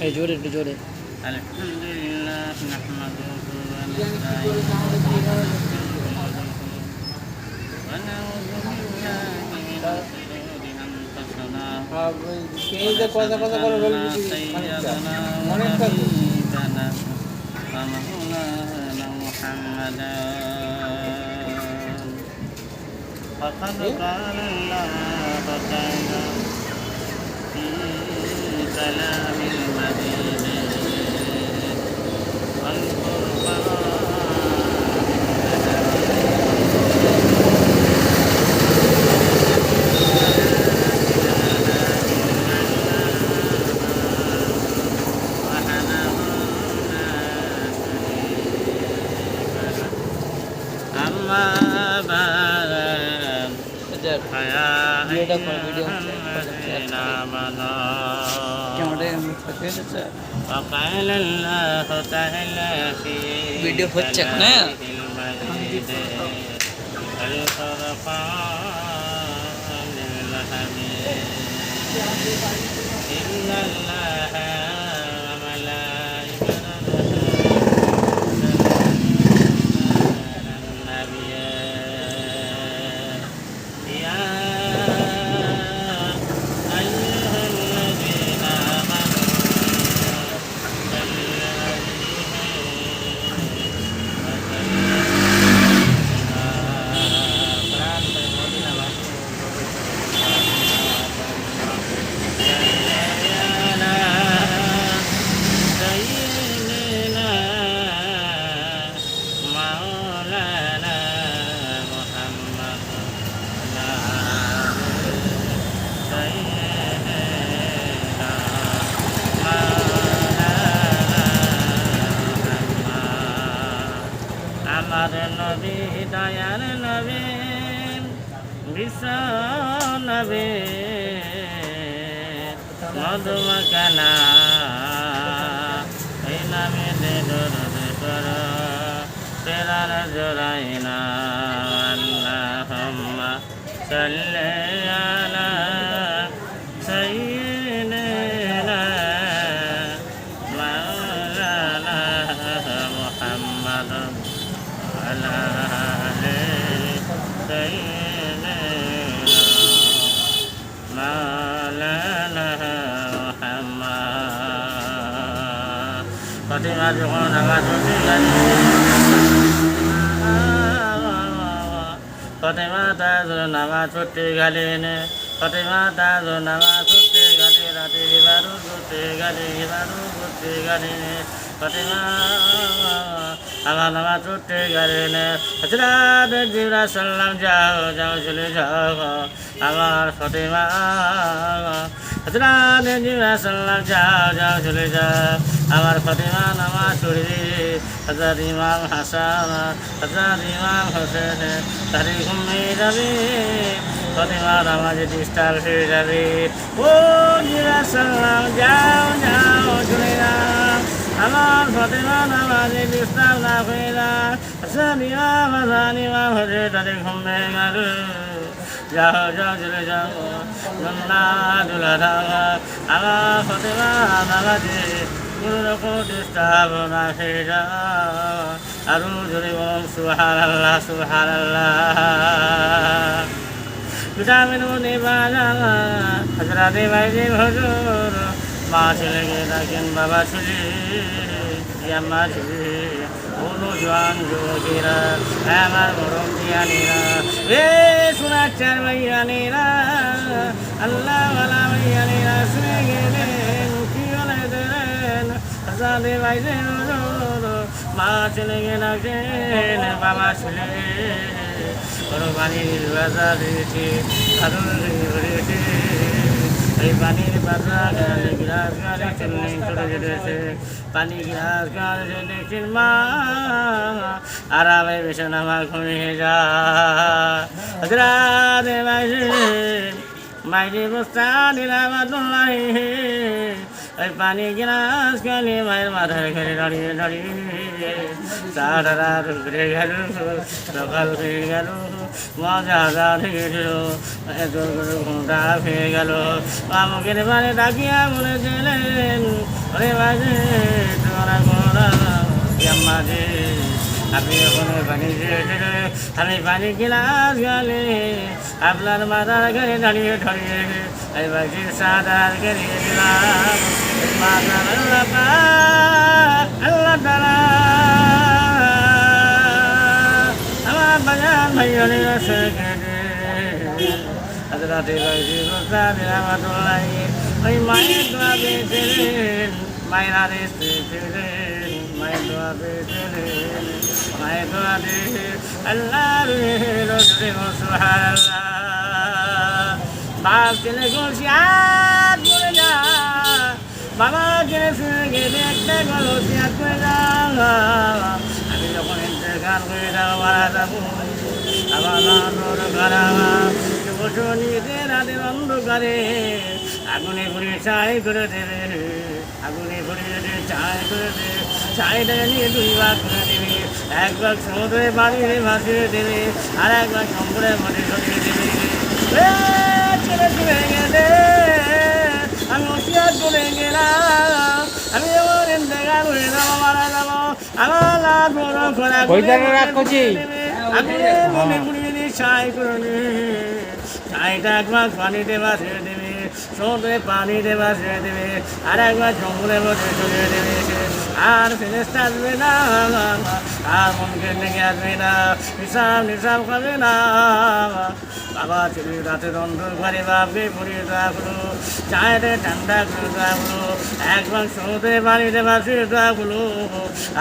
এই জোরে একটু জোরে। আলহামদুলিল্লাহ নাহমাদুহু ওয়া কথা কথা করে বলবি অনেকটা فقد قال الله تعالى في كلام المجيد أما بعد فيا أيها الذين آمنوا وقال الله تعالى في كلامه المجيد الفرقان الحميد إن الله আমার নবী দয়ার নবী বিশ্ব নবী মধুমাখানা এই নামে দরদ কর তেরার জোড়াইনা আল্লাহুম্মা সাল্লি আলা সাইয়্যিদিনা মাওলানা মুহাম্মাদ وعلى آل سيدنا مولانا محمد فاطمة যখন নামাজ পড়তে গেলেন ফাতেমা তাজুল নামাজ পড়তে গেলেন ফাতেমা তাজুল নামাজ পড়তে গেলেন রাতে ইবাদত করতে গেলেন ইবাদত করতে গেলেন ফাতেমা আমার নামাজ পড়তে গেলেন হযরত জিবরাইল সাল্লাম যাও যাও চলে যাও আমার ফাতেমা হযরত জিবরাইল সাল্লাম যাও যাও চলে যাও আমার ফাতেমা নামাজ পড়বে হযরত ইমাম হাসান হযরত ইমাম হোসেন তারি ঘুমিয়ে যাবে ফাতেমা নামাজে ডিস্টার্ব হয়ে যাবে ও জিবরাইল সাল্লাম যাও যাও চলে যাও আমার ফাতেমা নামাজে ডিস্টার্ব না হয়ে যায় হাসান ইমাম হোসেন তাদের ঘুম ভেঙে গেল যাও যাও চলে যাও জন্না দুলা ধাগা আমার ফাতেমা নামাজে কোনো রকম ডিস্টার্ব না হয়ে যায় আরো জোরে বলুন সুবহানাল্লাহ সুবহানাল্লাহ ভিটামিন বাজা হযরত ভাইজি হুজুর মা ছেলেকে ডাকেন বাবা ছেলে ইয়াম্মা ছেলে কোনো জোয়ান যুবকেরা আমার গরম দিয়ানিরা রে শোনার চার ভাইয়ানিরা আল্লাহওয়ালা ভাইয়ানিরা শুনে গেলেন কি বলে দিলেন হযরত ভাইজি হুজুর মা ছেলেকে ডাকেন বাবা ছেলে পানির বাজার দিয়েছে কারণ ধরেছে এই পানির বাজার গ্লাস গাড়ি চলে চলে যেতেছে পানি গ্লাস গাড়ি দেখছেন মা আরামে বিছানা মা ঘুমিয়ে যায় মাইরি বস্তা নিলাম ওই পানি গিলাস খালি মায়ের মাথার ঘরে দাঁড়িয়ে দাঁড়িয়ে সারা রাত ঘুরে গেল সকাল হয়ে গেল মজা হয়ে গেল এত ঘন্টা হয়ে গেল আমাকে বারে ডাকিয়া বলেছিলেন ওরে বাজে তোরা ঘোড়া মাঝে আপনি ওখানে পানি দিয়েছিলেন আমি পানি গিলাস গেলে আপনার মাথার ঘরে দাঁড়িয়ে দাঁড়িয়ে এই বাকি সাদার ঘরে দিলাম মাথার আল্লাহ তালা আমার বাজার ভাইয়ের রাতে বাড়ি আমার ওই মায়ের দোয়া পেয়েছিলেন মায়ের আদেশ পেয়েছিলেন মায়ের দোয়া পেয়েছিলেন মায়ের দোয়া দিয়ে আল্লাহ সুবহানাল্লাহ বাপ ছেলে গলছি আর করে যা বাবা ছেলে শুনে গেলে একটা গলছি আর করে যা আমি যখন ইন্তেকাল করে যাবো মারা যাবো আবার নিজের রাতের অন্ধকারে আগুনে ঘুরে চাই করে দেবে আগুনে ঘুরে চাই করে দেবে চাইটাকে নিয়ে 2 ভাগ করে দেবে 1 ভাগ সমুদ্রে বাড়িয়ে ভাসিয়ে দেবে আর 1 ভাগ সমুদ্রের মধ্যে সরিয়ে দেবে ছেলে চলে গেলে আমি অসিয়াত করে গেলাম আমি এমন ইন্তেকাল হয়ে যাবো মারা যাবো আমার আমি মনে চাই করে চাইটা 1 ভাগ পানিতে ভাসিয়ে দেবে সমুদ্রে পানিতে ভাসিয়ে দেবে আর 1 ভাগ জঙ্গলের মধ্যে চলিয়ে দেবে আর ফেরেশতা আসবে না আর মনকে ডেকে আসবে না হিসাব খাবে না বাবা ছেলে রাতের অন্ধকারে বাপকে পড়িয়ে দেওয়া হলো চাইতে ঠান্ডা করে দেওয়া হলো 1 ভাগ সমুদ্রে পানিতে ভাসিয়ে দেওয়া হলো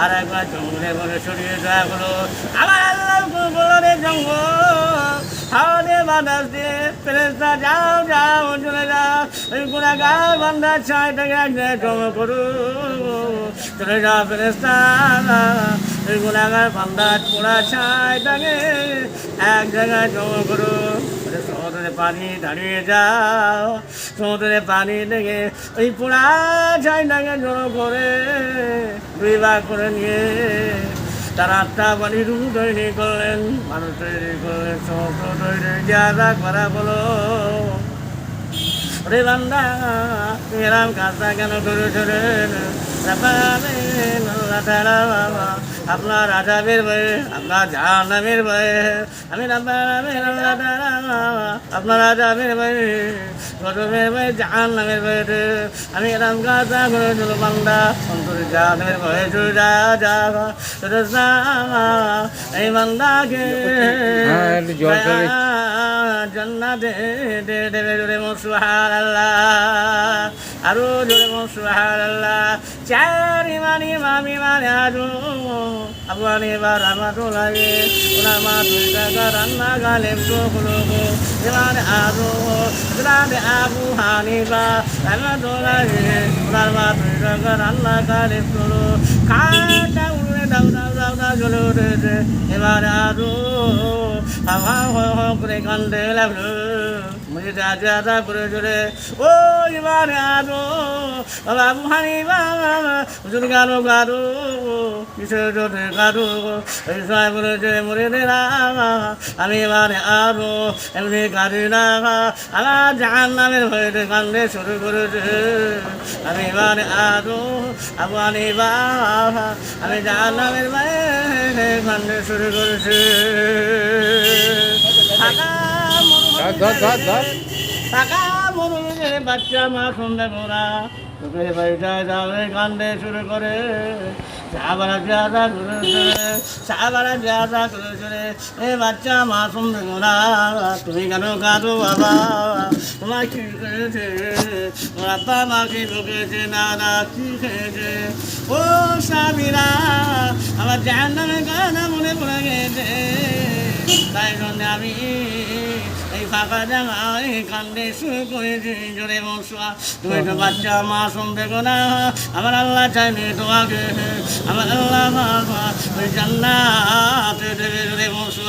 আর 1 ভাগ জঙ্গলের মধ্যে ছড়িয়ে দেওয়া হলো আমার আল্লাহ বলরে জঙ্গল হাওয়াতে বাতাস দিয়ে ফেরেশতা যাও যাও চলে যাও ওই গুনাহগার বান্দার ছাইটাকে এক জায়গায় জমা করো চলে যাও ফেরেশতা ওই গুনাহগার বান্দার পোড়া ছাইটাকে এক জায়গায় জমা করো সমুদ্রে পানি দাঁড়িয়ে যাও সমুদ্রে পানি লেগে ওই পোড়া ছাইটাকে জমা করে 2 ভাগ করে নিয়ে তারা আত্মা পানি রূপ তৈরি করলেন মানুষ তৈরি করলেন সমুদ্র তৈরি যা করা বলো রে বান্দা এরাম কাজটা কেন করেছিলেন আপনার আজাবের ভয়ে আপনার জাহান্নামের ভয়ে আমি আপনার আজাবের ভয়ে গজবের ভয়ে জাহান্নামের ভয়ে আমি এরাম কাজটা করেছিল বান্দা অন্তরে জাহান্নামের ভয়ে যা এই বান্দাকে জান্নাতে দেবে জোরে সুবহানাল্লাহ আরো জোরে সুবহানাল্লাহ চার ইমানি মামি মানে আজো আবুয়ানি বা রামাতুল্লাহি ওনার মা তুই টাকা রান্না গালেম তো হলো ইমান আজো রাতে আবু হানিফা রামাতুল্লাহি ওনার মা তুই টাকা রান্না গালেম তো কাটা উড়ে দাও চলো রে এবার আজো হাওয়া করে কান্দে লাগলো মুঝে যা করে চলে ও এবার আজো বাবু হানিফা হুজুর গারো কিসের জোরে গারো এই সবাই বলেছে মরে দিলাম আমি এবারে আরো এমনি গাড়ি না আমার জাহান্নামের ভয়ে কান্দে শুরু করেছে আমি এবারে আরো আবু হানিফা আমি জাহান্নামের ভয়ে কান্দে শুরু করেছে টাকা মরুদের বাচ্চা মা সন্ধ্যা করা তোকে বাড়িটা যাবে কান্দে শুরু করে সাবারা যাতা করে চলে এ বাচ্চা মা সন্ধ্যা করা তুমি কেন কাঁদো বাবা তোমার কি খেয়েছে তোমার আব্বা মা কি বকেছে না কি খেয়েছে ও স্বামীরা আমার জাহান্নামের গানা মনে পড়ে গেছে তাই জন্য আমি এই ফাঁকা জায়গায় কান্দে শুরু করেছি জোরে বসা তুমি তো বাচ্চা মা শুনতে না আমার আল্লাহ চাইনি তোমাকে আমার আল্লাহ ওই জান্নাতে দেবে জোরে বসা